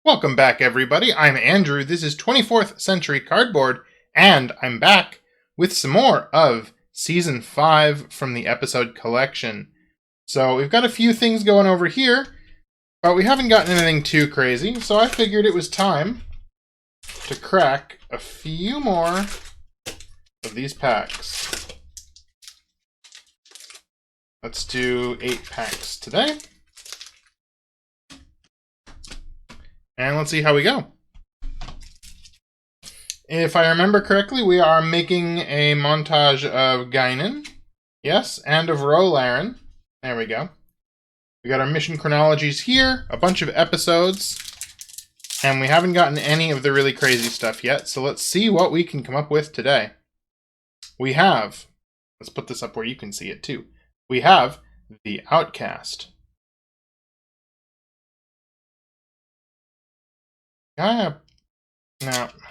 Welcome back, everybody. I'm Andrew. This is 24th Century Cardboard, and I'm back with some more of Season 5 from the episode collection. So we've got a few things going over here, but we haven't gotten anything too crazy, so I figured it was time to crack a few more of these packs. Let's do 8 packs today. And let's see how we go. If I remember correctly, we are making a montage of Guinen. Yes, and of Ro Laren. There we go. We got our Mission Chronologies here, a bunch of episodes, and we haven't gotten any of the really crazy stuff yet, so let's see what we can come up with today. We have, let's put this up where you can see it too. We have the Outcast. No,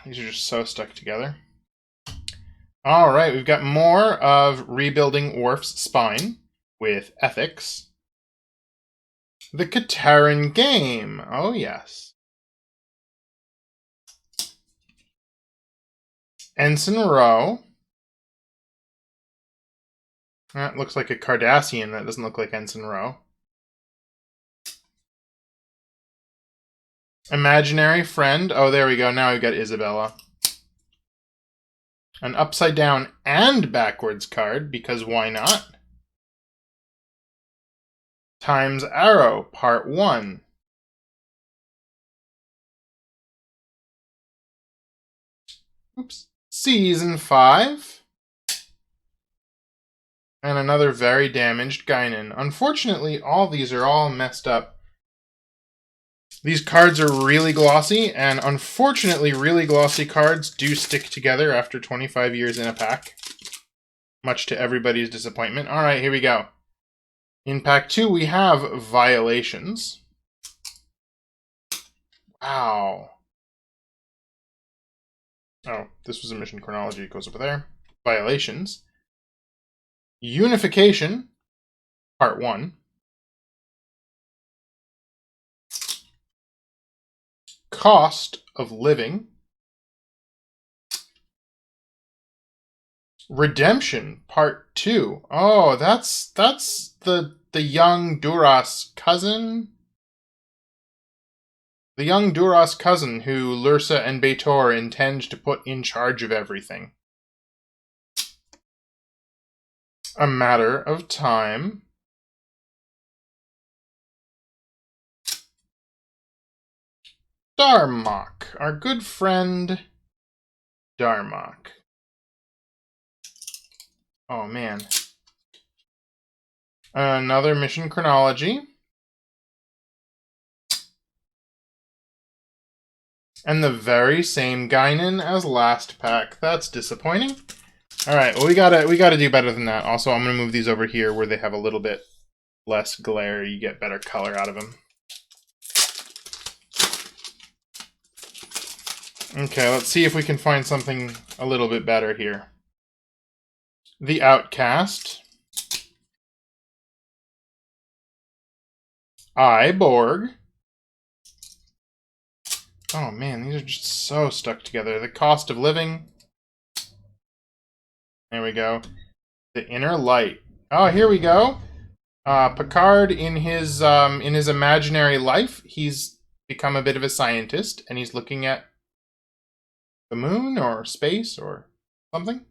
these are just so stuck together. Alright, we've got more of Rebuilding Worf's Spine with Ethics. The Kataran Game. Oh, yes. Ensign Ro. That looks like a Cardassian. That doesn't look like Ensign Ro. Imaginary Friend. Oh, there we go. Now we've got Isabella. An upside down and backwards card, because why not? Time's Arrow, Part 1. Oops. Season 5. And another very damaged Guinen. Unfortunately, all these are all messed up. These cards are really glossy, and unfortunately, really glossy cards do stick together after 25 years in a pack. Much to everybody's disappointment. Alright, here we go. In pack 2, we have Violations. Wow. Oh, this was a Mission Chronology. It goes over there. Violations. Unification, Part 1. Cost of Living. Redemption, Part 2. Oh, that's the young Duras cousin? The young Duras cousin who Lursa and B'Etor intend to put in charge of everything. A Matter of Time. Darmok, our good friend Darmok. Oh man. Another Mission Chronology. And the very same Guinen as last pack. That's disappointing. Alright, well we gotta do better than that. Also, I'm gonna move these over here where they have a little bit less glare. You get better color out of them. Okay, let's see if we can find something a little bit better here. The Outcast. Borg. Oh man, these are just so stuck together. The Cost of Living. There we go. The Inner Light. Oh, here we go. Picard in his imaginary life, he's become a bit of a scientist, and he's looking at the moon or space or something.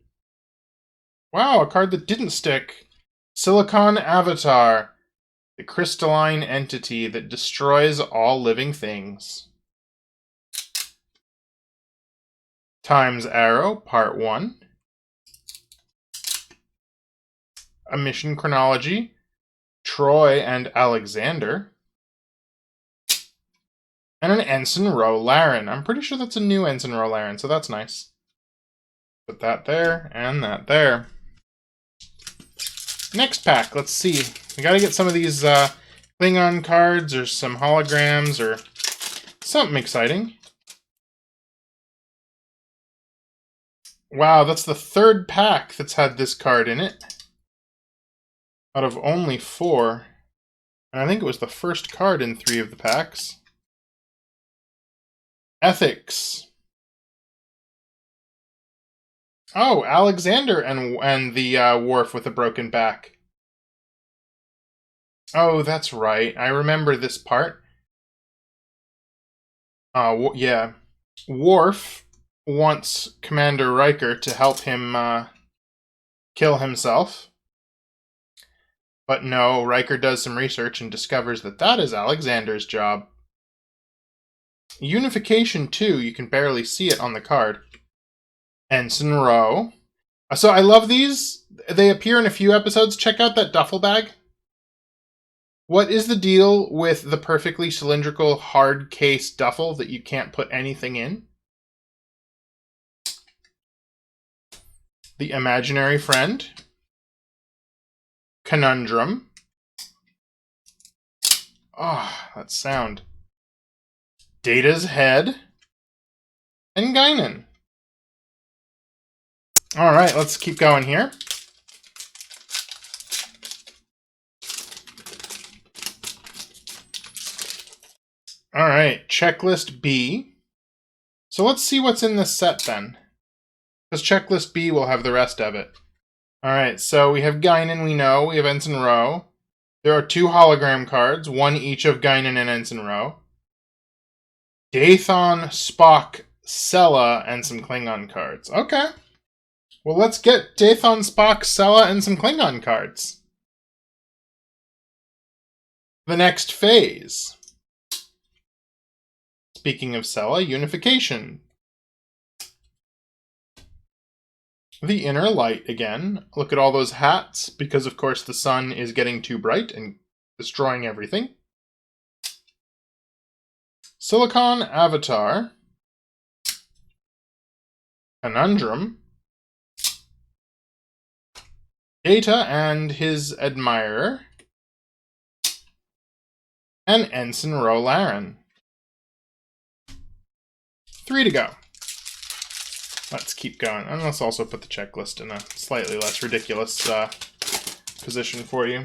Wow, a card that didn't stick. Silicon Avatar. The crystalline entity that destroys all living things. Time's Arrow, Part 1. A Mission Chronology. Troy and Alexander. And an Ensign Ro Laren. I'm pretty sure that's a new Ensign Ro Laren, so that's nice. Put that there, and that there. Next pack, let's see. We gotta get some of these Klingon cards, or some holograms, or something exciting. Wow, that's the third pack that's had this card in it. Out of only 4. And I think it was the first card in 3 of the packs. Ethics. Oh, Alexander and the Worf with a broken back. Oh, that's right. I remember this part. Yeah. Worf wants Commander Riker to help him kill himself. But no, Riker does some research and discovers that that is Alexander's job. Unification 2, you can barely see it on the card. Ensign Ro. So I love these. They appear in a few episodes. Check out that duffel bag. What is the deal with the perfectly cylindrical hard case duffel that you can't put anything in? The imaginary friend. Conundrum. Ah, that sound. Data's head. And Guinen. Alright, let's keep going here. Alright, checklist B. So let's see what's in this set then. Because checklist B will have the rest of it. Alright, so we have Guinen, we know. We have Ensign Ro. There are 2 hologram cards, one each of Guinen and Ensign Ro. Dathon, Spock, Sella, and some Klingon cards. Okay. Well, let's get Dathon, Spock, Sella, and some Klingon cards. The next phase. Speaking of Sella, unification. The inner light again. Look at all those hats, because of course the sun is getting too bright and destroying everything. Silicon Avatar. Conundrum. Data and his admirer. And Ensign Ro Laren. 3 to go. Let's keep going. And let's also put the checklist in a slightly less ridiculous position for you.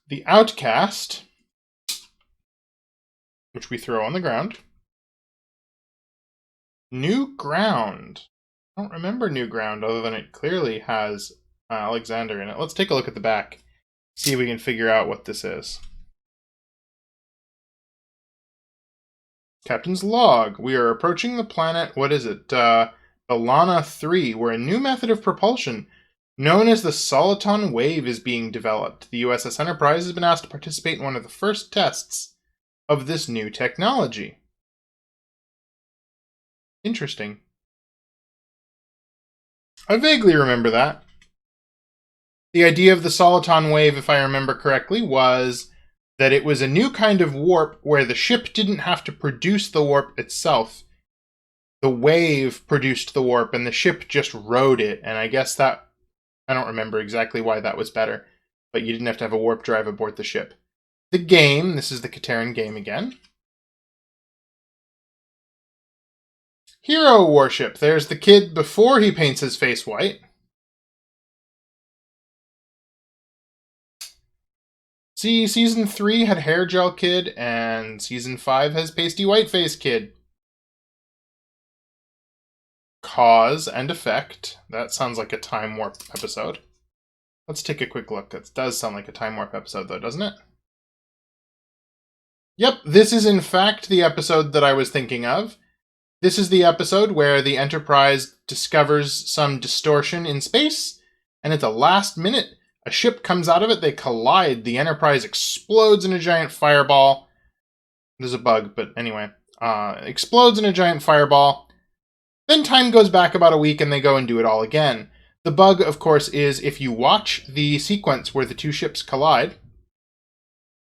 The Outcast, which we throw on the ground. New Ground. I don't remember New Ground other than it clearly has Alexander in it. Let's take a look at the back. See if we can figure out what this is. Captain's log. We are approaching the planet, what is it? Balana 3, where a new method of propulsion, known as the soliton wave, is being developed. The USS Enterprise has been asked to participate in one of the first tests of this new technology. Interesting. I vaguely remember that. The idea of the soliton wave, if I remember correctly, was that it was a new kind of warp where the ship didn't have to produce the warp itself. The wave produced the warp and the ship just rode it. And I guess that, I don't remember exactly why that was better, but you didn't have to have a warp drive aboard the ship. The game, this is the Kateran game again. Hero Warship. There's the kid before he paints his face white. See, Season 3 had Hair Gel Kid, and Season 5 has Pasty Whiteface Kid. Cause and Effect. That sounds like a Time Warp episode. Let's take a quick look. That does sound like a Time Warp episode, though, doesn't it? Yep, this is in fact the episode that I was thinking of. This is the episode where the Enterprise discovers some distortion in space, and at the last minute, a ship comes out of it, they collide, the Enterprise explodes in a giant fireball. There's a bug, but anyway. Explodes in a giant fireball. Then time goes back about a week and they go and do it all again. The bug, of course, is if you watch the sequence where the 2 ships collide,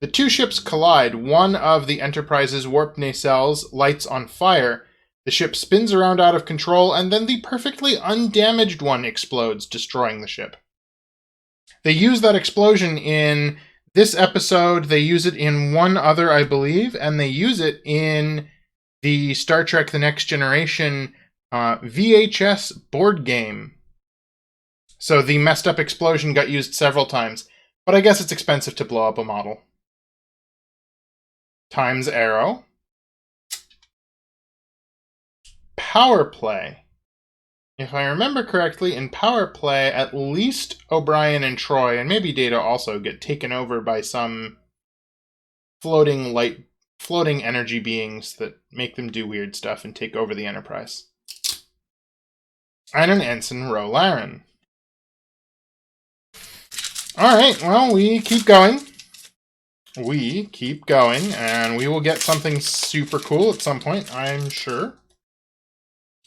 the 2 ships collide, one of the Enterprise's warp nacelles lights on fire, the ship spins around out of control, and then the perfectly undamaged one explodes, destroying the ship. They use that explosion in this episode, they use it in one other, I believe, and they use it in the Star Trek The Next Generation VHS board game. So the messed up explosion got used several times, but I guess it's expensive to blow up a model. Times Arrow. Power Play. If I remember correctly, in Power Play, at least O'Brien and Troy, and maybe Data also, get taken over by some floating energy beings that make them do weird stuff and take over the Enterprise. And an Ensign Ro Laren. Alright, well, we keep going. We keep going, and we will get something super cool at some point, I'm sure.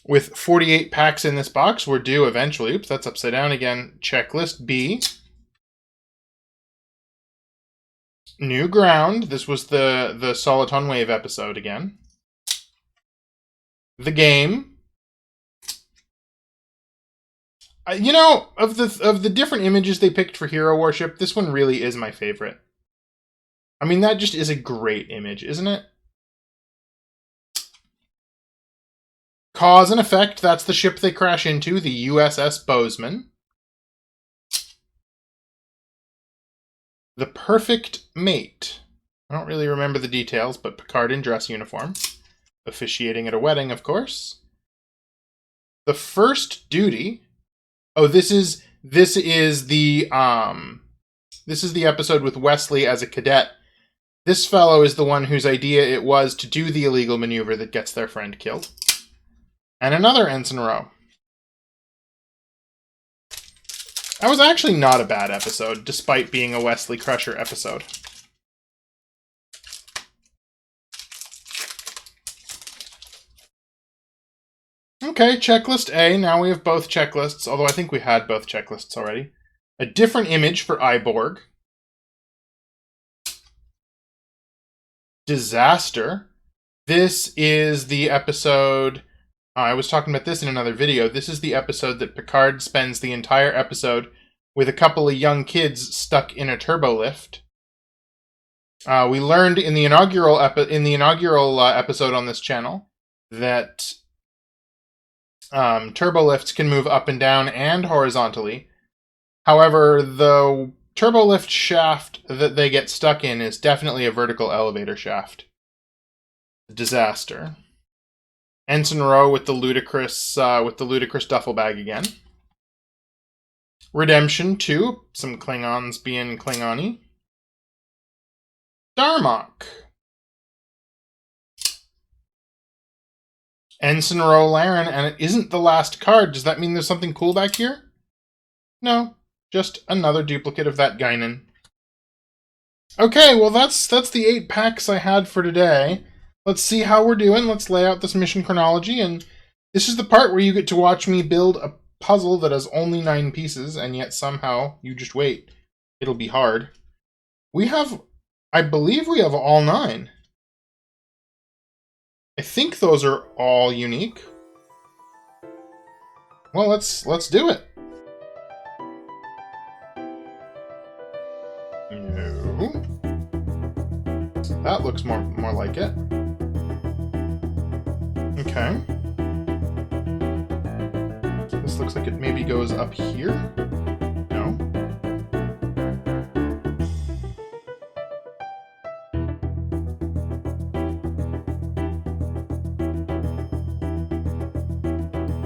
With 48 packs in this box, we're due eventually. Oops, that's upside down again. Checklist B. New Ground. This was the Soliton Wave episode again. The Game. You know, of the different images they picked for Hero Worship, this one really is my favorite. I mean, that just is a great image, isn't it? Cause and Effect, that's the ship they crash into, the USS Bozeman. The Perfect Mate. I don't really remember the details, but Picard in dress uniform. Officiating at a wedding, of course. The First Duty. Oh, this is the episode with Wesley as a cadet. This fellow is the one whose idea it was to do the illegal maneuver that gets their friend killed. And another Ensign Ro. That was actually not a bad episode, despite being a Wesley Crusher episode. Okay, checklist A. Now we have both checklists, although I think we had both checklists already. A different image for Iborg. Disaster. This is the episode... I was talking about this in another video. This is the episode that Picard spends the entire episode with a couple of young kids stuck in a turbolift. We learned in the inaugural episode on this channel that turbolifts can move up and down and horizontally. However, the turbolift shaft that they get stuck in is definitely a vertical elevator shaft. Disaster. Ensign Ro with the ludicrous duffel bag again. Redemption 2, some Klingons being Klingon-y. Darmok. Ensign Ro Laren, and it isn't the last card. Does that mean there's something cool back here? No, just another duplicate of that Guinen. Okay, well that's the 8 packs I had for today. Let's see how we're doing. Let's lay out this mission chronology, and this is the part where you get to watch me build a puzzle that has only 9 pieces, and yet somehow, you just wait. It'll be hard. I believe we have all 9. I think those are all unique. Well, let's do it. No. That looks more like it. Okay. This looks like it maybe goes up here. No.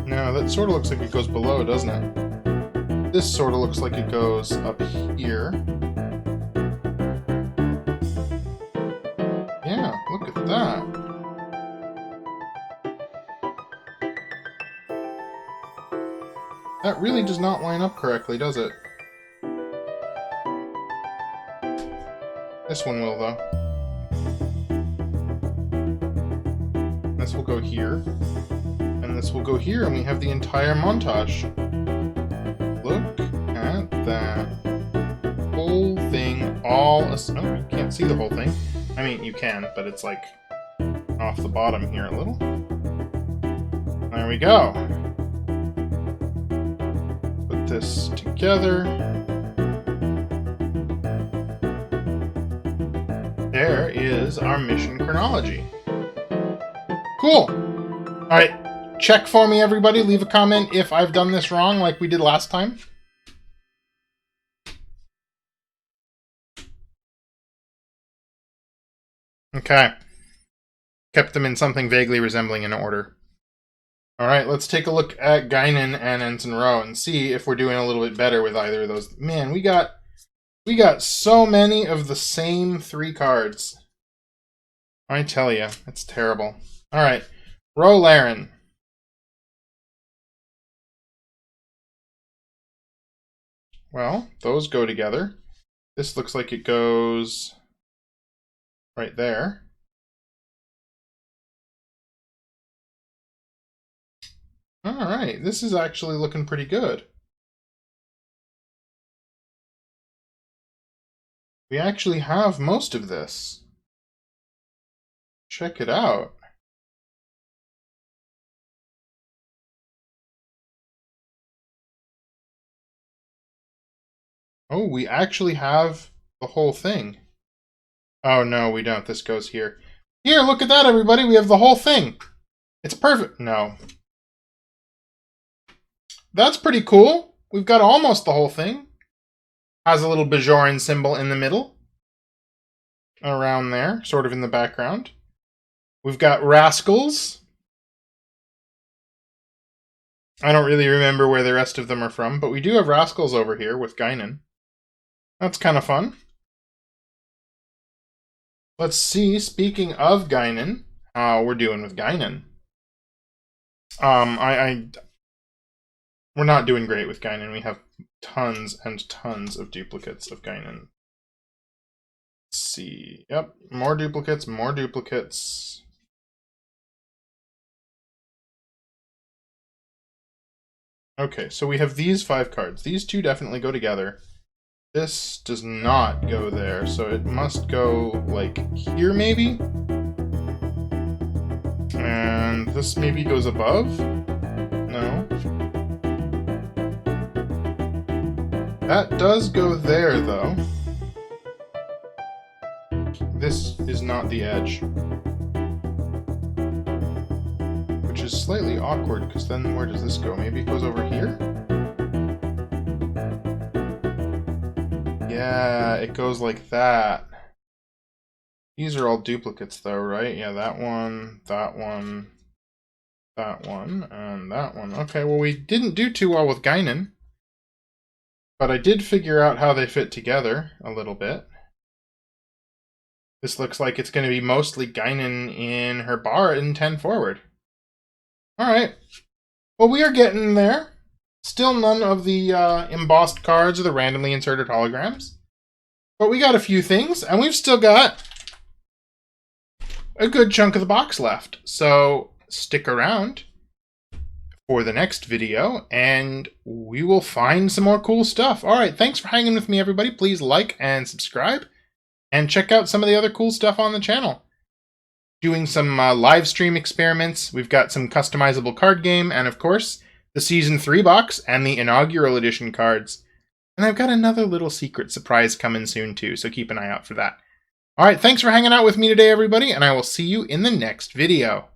No, that sort of looks like it goes below, doesn't it? This sort of looks like it goes up here. Yeah, look at that. That really does not line up correctly, does it? This one will, though. This will go here. And this will go here, and we have the entire montage. Look at that. Whole thing, all... Oh, you can't see the whole thing. I mean, you can, but it's, like, off the bottom here a little. There we go. Put this together. There is our mission chronology. Cool. Alright, check for me, everybody. Leave a comment if I've done this wrong like we did last time. Okay. Kept them in something vaguely resembling an order. Alright, let's take a look at Guinen and Ensign Ro and see if we're doing a little bit better with either of those. Man, we got so many of the same 3 cards. I tell you, it's terrible. Alright, Ro Laren. Well, those go together. This looks like it goes right there. Alright, this is actually looking pretty good. We actually have most of this. Check it out. Oh, we actually have the whole thing. Oh, no, we don't. This goes here. Here, look at that, everybody. We have the whole thing. It's perfect. No. That's pretty cool. We've got almost the whole thing. Has a little Bajoran symbol in the middle. Around there, sort of in the background. We've got Rascals. I don't really remember where the rest of them are from, but we do have Rascals over here with Guinen. That's kind of fun. Let's see, speaking of Guinen, how we're doing with Guinen. We're not doing great with Guinen. We have tons and tons of duplicates of Guinen. Let's see. Yep, more duplicates, more duplicates. Okay, so we have these 5 cards. These 2 definitely go together. This does not go there, so it must go, like, here, maybe? And this maybe goes above? No. That does go there, though. This is not the edge. Which is slightly awkward, because then where does this go? Maybe it goes over here? Yeah, it goes like that. These are all duplicates though, right? Yeah, that one, that one, that one, and that one. Okay, well we didn't do too well with Guinen. But I did figure out how they fit together a little bit. This looks like it's going to be mostly Guinen in her bar in 10 forward. Alright. Well, we are getting there. Still none of the embossed cards or the randomly inserted holograms. But we got a few things, and we've still got a good chunk of the box left. So stick around for the next video, and we will find some more cool stuff. Alright, thanks for hanging with me, everybody. Please like and subscribe, and check out some of the other cool stuff on the channel. Doing some live stream experiments. We've got some customizable card game, and of course, the Season 3 box and the inaugural edition cards. And I've got another little secret surprise coming soon too, so keep an eye out for that. Alright, thanks for hanging out with me today, everybody, and I will see you in the next video.